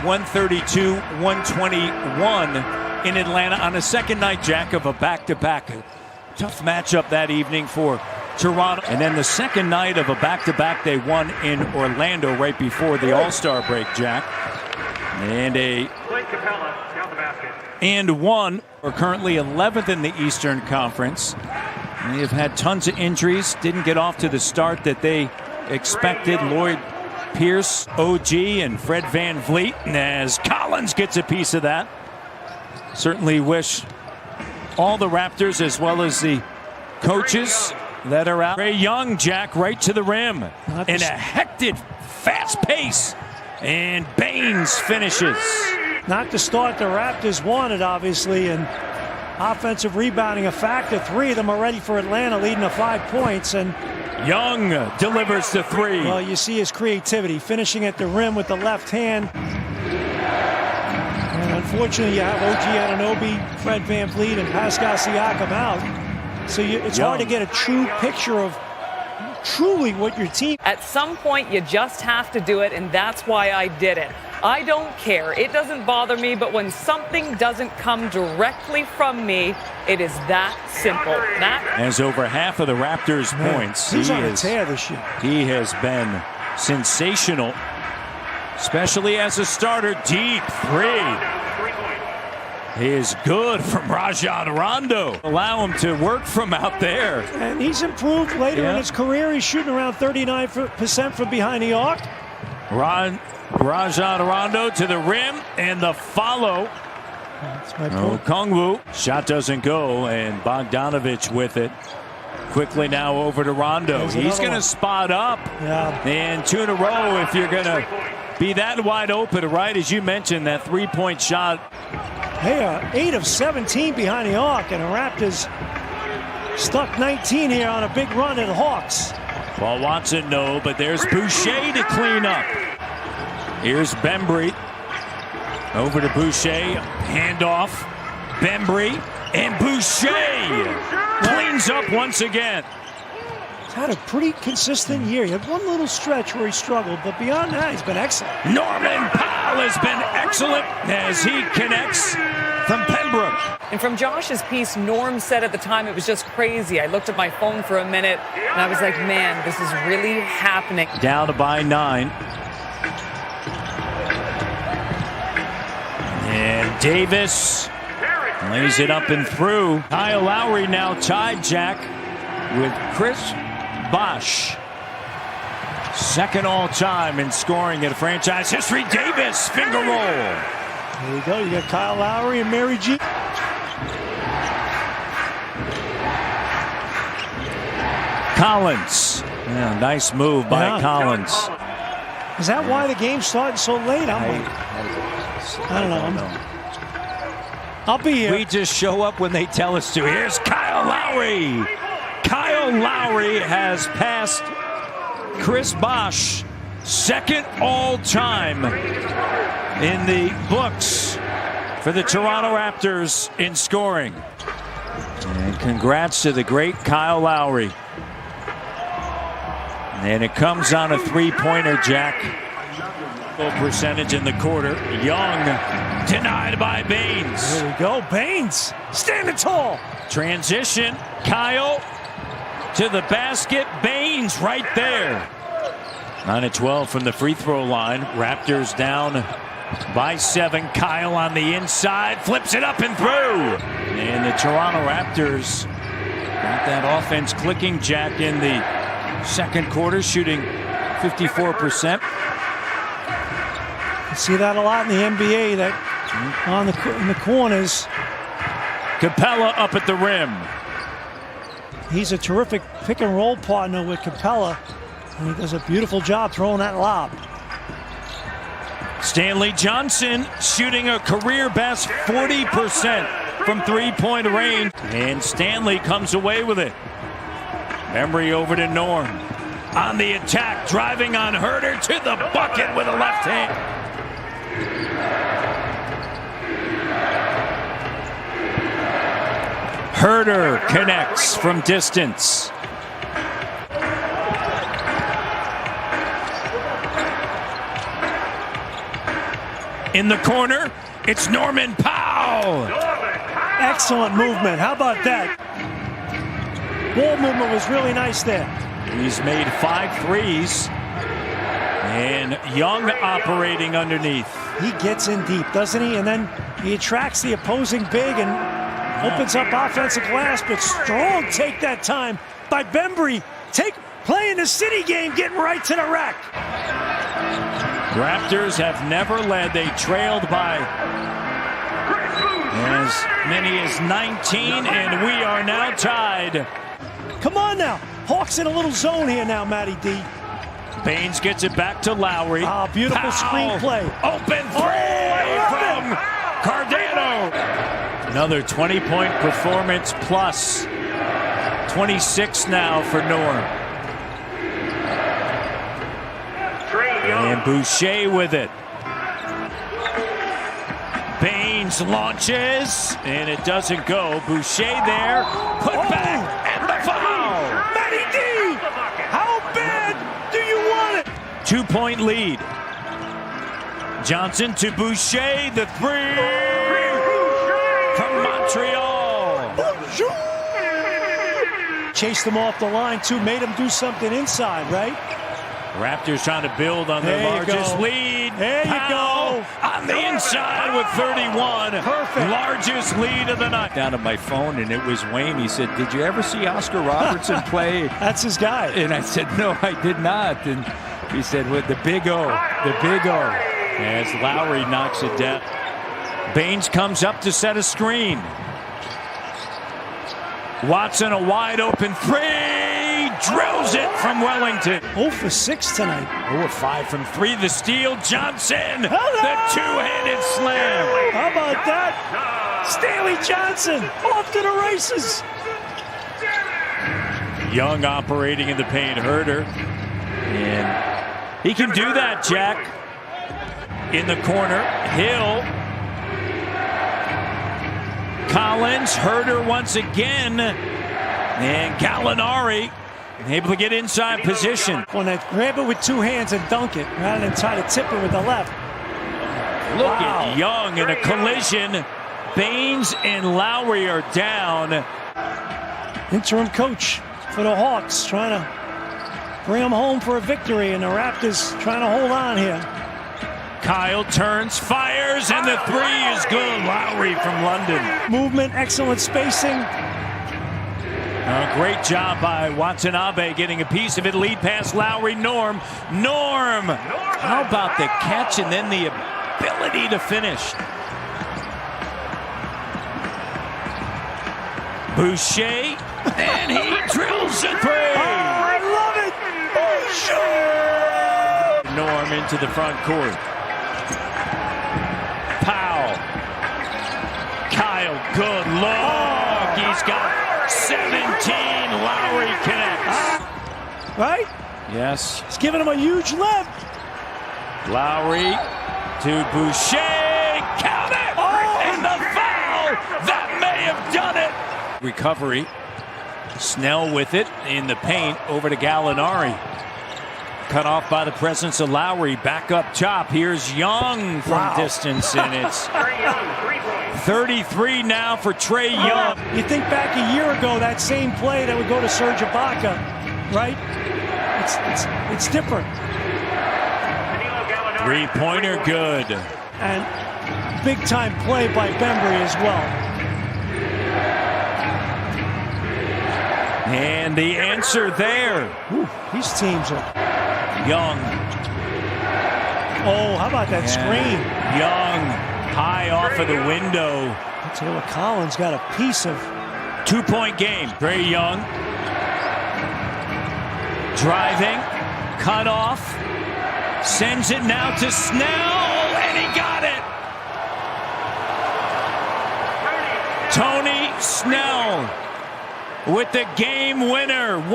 132-121 in Atlanta on a second night, Jack, of a back-to-back. Tough matchup that evening for Toronto. And then the second night of a back-to-back they won in Orlando right before the All-Star break, Jack. And one are currently 11th in the Eastern Conference. They have had tons of injuries, didn't get off to the start that they expected. Lloyd Pierce, OG, and Fred VanVleet, as Collins gets a piece of that. Certainly wish all the Raptors as well as the coaches that are out. Ray Young, Jack, right to the rim in a hectic, fast pace. And Baines finishes. Not the start the Raptors wanted, obviously, and offensive rebounding a factor. 3 of them are ready for Atlanta, leading to 5 points. And Young delivers the 3. Well, you see his creativity, finishing at the rim with the left hand. And unfortunately, you have OG Anunoby, Fred VanVleet, and Pascal Siakam out. So it's hard to get a true picture of truly what your team. At some point, you just have to do it, and that's why I did it. I don't care. It doesn't bother me, but when something doesn't come directly from me, it is that simple. As over half of the Raptors' points, he's on a tear this year. He has been sensational, especially as a starter. Deep 3 is good from Rajon Rondo. Allow him to work from out there. And he's improved later in his career. He's shooting around 39% from behind the arc. Rajon Rondo to the rim, and the follow. That's my point. Okongwu. Shot doesn't go, and Bogdanovich with it. Quickly now over to Rondo. He's going to spot up. And 2 in a row if you're going to be that wide open, right? As you mentioned, that 3-point shot. They are 8 of 17 behind the arc, and the Raptors stuck 19 here on a big run at Hawks. Paul Watson, no, but there's Boucher to clean up. Here's Bembry. Over to Boucher. Handoff. Bembry. And Boucher cleans up once again. He's had a pretty consistent year. He had one little stretch where he struggled, but beyond that, he's been excellent. Norman Powell has been excellent as he connects from Pembroke. And from Josh's piece, Norm said at the time it was just crazy. I looked at my phone for a minute, and I was like, man, this is really happening. Down to by 9. And Davis lays it up and through. Kyle Lowry now tied, Jack, with Chris Bosh. Second all-time in scoring in franchise history. Davis, finger roll. There you go. You got Kyle Lowry and Mary G. Collins. Yeah, nice move by Collins. Is that why the game's starting so late? I don't know. I'll be here. We just show up when they tell us to. Here's Kyle Lowry. Kyle Lowry has passed Chris Bosh, second all-time in the books for the Toronto Raptors in scoring. And congrats to the great Kyle Lowry. And it comes on a 3-pointer, Jack. Full percentage in the quarter. Young denied by Baines. There we go. Baines standing tall. Transition. Kyle to the basket. Baines right there. 9-12 from the free throw line. Raptors down by 7. Kyle on the inside. Flips it up and through. And the Toronto Raptors got that offense clicking, Jack, in the second quarter, shooting 54%. You see that a lot in the NBA, that in the corners. Capella up at the rim. He's a terrific pick and roll partner with Capella, and he does a beautiful job throwing that lob. Stanley Johnson shooting a career best 40% from three-point range, and Stanley comes away with it. Emery over to Norm. On the attack, driving on Herter to the bucket with a left hand. Herter connects from distance. In the corner, it's Norman Powell. Excellent movement. How about that? Ball movement was really nice there. He's made 5 threes. And Young operating underneath. He gets in deep, doesn't he? And then he attracts the opposing big and opens up offensive glass. But strong take that time by Bembry. Playing the city game, getting right to the rack. Raptors have never led. They trailed by as many as 19, and we are now tied. Come on now. Hawks in a little zone here now, Matty D. Baines gets it back to Lowry. Ah, beautiful screenplay. Open three from Cardano. Another 20-point performance plus. 26 now for Norm. And Boucher with it. Baines launches, and it doesn't go. Boucher there, put back, and the foul. Matty D, how bad do you want it? 2-point lead. Johnson to Boucher, the three from Montreal. Chased them off the line, too. Made them do something inside, right? Raptors trying to build on their largest lead. There you go. On the inside with 31. Perfect. Largest lead of the night. Down to my phone, and it was Wayne. He said, "Did you ever see Oscar Robertson play?" That's his guy. And I said, "No, I did not." And he said, "With the big O, the big O." As Lowry knocks it down. Baines comes up to set a screen. Watson, a wide open three. Drills it from Wellington. 0 for 6 tonight. 0 for 5 from 3. The steal. Johnson. Hello. The two-handed slam. How about that? Stanley Johnson off to the races. Young operating in the paint. Herder. And he can do that, Jack. In the corner. Hill. Collins. Herder once again. And Gallinari able to get inside position. When they grab it with 2 hands and dunk it rather than try to tip it with the left. Look at Young in a collision. Baines and Lowry are down. Interim coach for the Hawks trying to bring them home for a victory, and the Raptors trying to hold on here. Kyle turns, fires, and the three is good. Lowry from London. Movement, excellent spacing. Great job by Watanabe getting a piece of it. Lead pass Lowry. Norm. How about the catch and then the ability to finish? Boucher, and he drills a three. Oh, I love it. Boucher. Norm into the front court. Powell. Kyle, good look. He's got 17. Lowry connects. Right? Yes. He's giving him a huge lift. Lowry to Boucher. Count it! Oh! And the foul! That may have done it! Recovery. Snell with it in the paint over to Gallinari. Cut off by the presence of Lowry. Back up top. Here's Young from distance, and it's 33 now for Trae Young. You think back a year ago, that same play that would go to Serge Ibaka, right? It's different. Three-pointer good. And big-time play by Bembry as well. And the answer there. Ooh, these teams are... Young. Oh, how about that screen? Young, high off of the window. Taylor Collins got a piece of... 2-point game. Trae Young. Driving. Cut off. Sends it now to Snell. And he got it. Tony Snell with the game winner.